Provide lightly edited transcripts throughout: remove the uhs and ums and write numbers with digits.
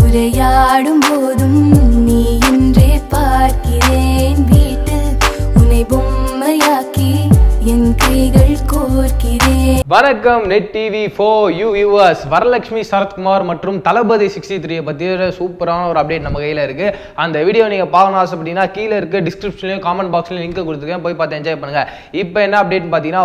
உரையாடும் போதும் நீ இன்றே பார்க்கிறேன் வீட்டில் உன்னை பொம்மையாக்கி என் கைகள் கோர்க்கிறேன். வணக்கம் net TV 4U viewers. Varalakshmi Sarathkumar மற்றும் தளபதி 63 பற்றி சூப்பரான ஒரு அப்டேட் நம்ம கையில் இருக்குது. அந்த வீடியோ நீங்கள் பார்க்கணும் ஆசைப்பட்டீங்கன்னா கீழே இருக்க டிஸ்கிரிப்ஷன்லையும் காமெண்ட் பாக்ஸ்லையும் லிங்க் கொடுத்துருக்கேன், போய் பார்த்து என்ஜாய் பண்ணுங்கள். இப்போ என்ன அப்டேட் பார்த்தீங்கன்னா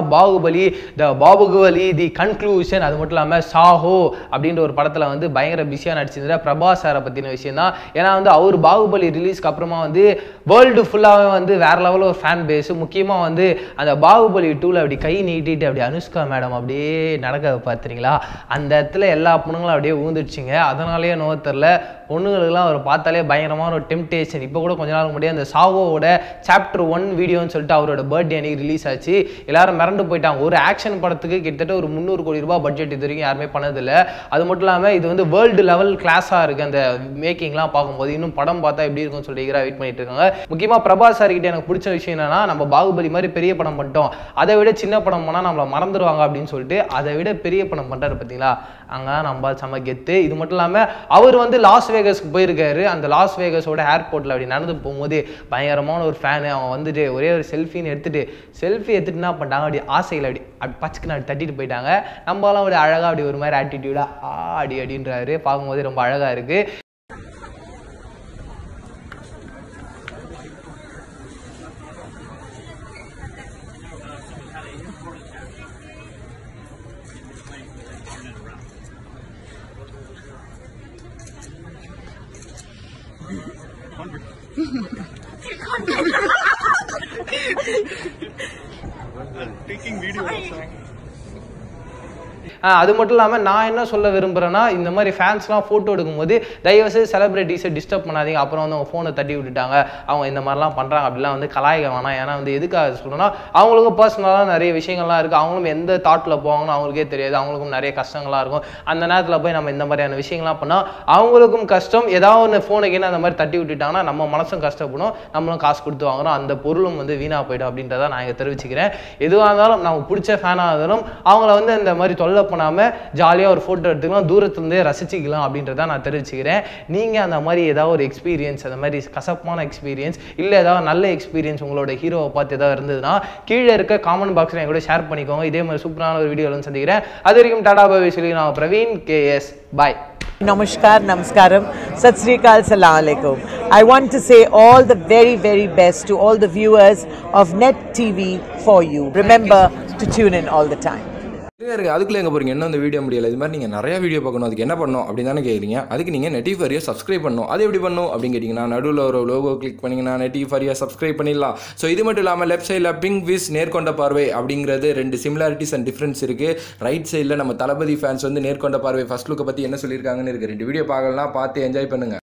பாகுபலி தி கன்க்ளூஷன், அது மட்டும் இல்லாமல் சாஹோ அப்படின்ற ஒரு படத்தில் வந்து பயங்கர பிஸியாக நடிச்சிருந்த பிரபாஸ் சாரை பற்றின விஷயம் தான். ஏன்னா வந்து அவர் பாகுபலி ரிலீஸ்க்கு அப்புறமா வந்து வேர்ல்டு ஃபுல்லாகவே வந்து வேற லெவலில் ஒரு ஃபேன் பேஸு. முக்கியமாக வந்து அந்த பாகுபலி 2ல் அப்படி கை நீட்டிட்டு அப்படி அனுஷ்கா மேடம் அப்படியே நடக்க பார்த்துறீங்களா, அந்த இடத்துல எல்லா பொண்ணுங்களும் அப்படியே ஊந்துடுச்சிங்க. அதனாலேயே நோ தெரில, பொண்ணுங்களுக்குலாம் அவர் பார்த்தாலே பயங்கரமான ஒரு டெம்டேஷன். இப்போ கூட கொஞ்ச நாள் முன்னாடி அந்த சாவோட சாப்டர் 1 வீடியோன்னு சொல்லிட்டு அவரோட பர்த்டே அன்னைக்கு ரிலீஸ் ஆச்சு. எல்லாரும் மிரண்டு போயிட்டாங்க. ஒரு ஆக்ஷன் படத்துக்கு கிட்டத்தட்ட ஒரு 300 கோடி ரூபாய் பட்ஜெட் இது வரைக்கும் யாருமே பண்ணதில்லை. அது மட்டும் இல்லாமல் இது வந்து வேர்ல்டு லெவல் கிளாஸாக இருக்குது. அந்த மேக்கிங்லாம் பார்க்கும்போது இன்னும் படம் பார்த்தா எப்படி இருக்கும்னு சொல்லி வெயிட் பண்ணிட்டு இருக்காங்க. முக்கியமாக பிரபாஸ் சார்கிட்ட எனக்கு பிடிச்ச விஷயம் என்னன்னா, நம்ம பாகுபலி மாதிரி பெரிய படம் பண்ணிட்டோம், அதை விட சின்ன படம் போனால் நம்மளை மறந்துடுவாங்க அப்படின்னு சொல்லிட்டு அதை விட பெரிய படம் பண்ணுறாரு பார்த்தீங்களா, அங்கே நம்ம செம கெத்து. இது மட்டும் இல்லாமல் அவர் வந்து லாஸ் வேகஸ்க்கு போயிருக்காரு. அந்த லாஸ் வேகஸோட ஏர்போர்ட்டில் அப்படி நடந்து போகும்போது பயங்கரமான ஒரு ஃபேனு அவன் வந்துட்டு ஒரே ஒரு செல்ஃபின்னு எடுத்துட்டு என்ன பண்ணிட்டாங்க, அப்படி ஆசையில் அப்படி பச்சுக்குன்னு அப்படி தட்டிட்டு போயிட்டாங்க. நம்மளாம் அப்படி அழகாக அப்படி ஒரு மாதிரி ஆட்டிடியூடாக அப்படின்றாரு. பார்க்கும்போது ரொம்ப அழகாக இருக்குது. அது மட்டும் இல்லாமல் நான் என்ன சொல்ல விரும்புகிறேன்னா, இந்த மாதிரி ஃபேன்ஸ்லாம் ஃபோட்டோ எடுக்கும்போது தயவுசெய்து செலிபிரிட்டிஸை டிஸ்டர்ப் பண்ணாதீங்க. அப்புறம் வந்து அவங்க ஃபோனை தட்டி விட்டுட்டாங்க, அவங்க இந்த மாதிரிலாம் பண்ணுறாங்க அப்படிலாம் வந்து கலாய்க்க வேணாம். ஏன்னா வந்து எதுக்காக சொல்லணும்னா, அவங்களுக்கும் பர்சனலாக நிறைய விஷயங்கள்லாம் இருக்குது. அவங்களும் எந்த தாட்டில் போவாங்கன்னு அவங்களுக்கே தெரியாது. அவங்களுக்கும் நிறைய கஷ்டங்கள்லாம் இருக்கும். அந்த நேரத்தில் போய் நம்ம இந்த மாதிரியான விஷயங்கள்லாம் பண்ணால் அவங்களுக்கும் கஷ்டம். ஏதாவது ஒன்று ஃபோனுக்கு அந்த மாதிரி தட்டி விட்டுட்டாங்கன்னா நம்ம மனசும் கஷ்டப்படும், நம்மளும் காசு கொடுத்து வாங்குறோம், அந்த பொருளும் வந்து வீணாக போய்டும் அப்படின்றத நான் இங்கே தெரிவிச்சுக்கிறேன். எதுவாக இருந்தாலும் நமக்கு பிடிச்ச ஃபேனாக இருந்தாலும் அவங்கள வந்து இந்த மாதிரி தொல்லை பண்ணாமல் ஜாலியாக ஒரு ஃபோட்டோ எடுத்துக்கலாம், தூரத்துலேருந்தே ரசிச்சிக்கலாம் அப்படின்றத நான் தெரிவிச்சுக்கிறேன். நீங்கள் அந்த மாதிரி ஏதாவது ஒரு எக்ஸ்பீரியன்ஸ், அந்த மாதிரி கசப்பான எக்ஸ்பீரியன்ஸ் இல்லை ஏதாவது நல்ல எக்ஸ்பீரியன்ஸ் உங்களோட ஹீரோவை பார்த்து ஏதாவது இருந்ததுன்னா கீழே இருக்க காமெண்ட் பாக்ஸில் என் கூட ஷேர் பண்ணிக்கோங்க. இதே மாதிரி சூப்பரான ஒரு வீடியோவில் சந்திக்கிறேன். அது வரைக்கும் டாடா பாய் சொல்லி நான் Praveen KS. Bye. Namaskar, Namaskaram, Sat Sri Akal, Assalamu Alaikum. I want to say all the very, very best to all the viewers of Net TV 4U. Remember to tune in all the time. அதுக்குள்ளே எங்கே போகிறீங்க, இன்னும் இந்த video முடியலை. இது மாதிரி நீங்கள் நிறையா வீடியோ பார்க்கணும், அதுக்கு என்ன பண்ணணும் அப்படின்னு தானே கேட்குறீங்க. அதுக்கு நீங்கள் நெட் டிவி சப்ஸ்கிரைப் பண்ணணும். அது எப்படி பண்ணணும் அப்படின்னு கேட்டிங்கன்னா, நடுவில் ஒரு லோகோ கிளிக் பண்ணிங்கன்னா நெட் டிவி சப்ஸ்கிரைப் பண்ணிடலாம். ஸோ இது மட்டும் இல்லாமல் லெஃப்ட் சைடில் பிங்க் விஸ் நேர்கொண்ட பார்வை அப்படிங்கிறது 2 சிமிலாரிட்டிஸ் அண்ட் டிஃப்ரென்ஸ் இருக்குது. ரைட் சைடில் நம்ம தளபதி ஃபேன்ஸ் வந்து நேர்கொண்ட பார்வை ஃபர்ஸ்ட் லுக்கை பற்றி என்ன சொல்லியிருக்காங்கன்னு இருக்குது. 2 வீடியோ பார்க்கலாம், பார்த்து என்ஜாய் பண்ணுங்கள்.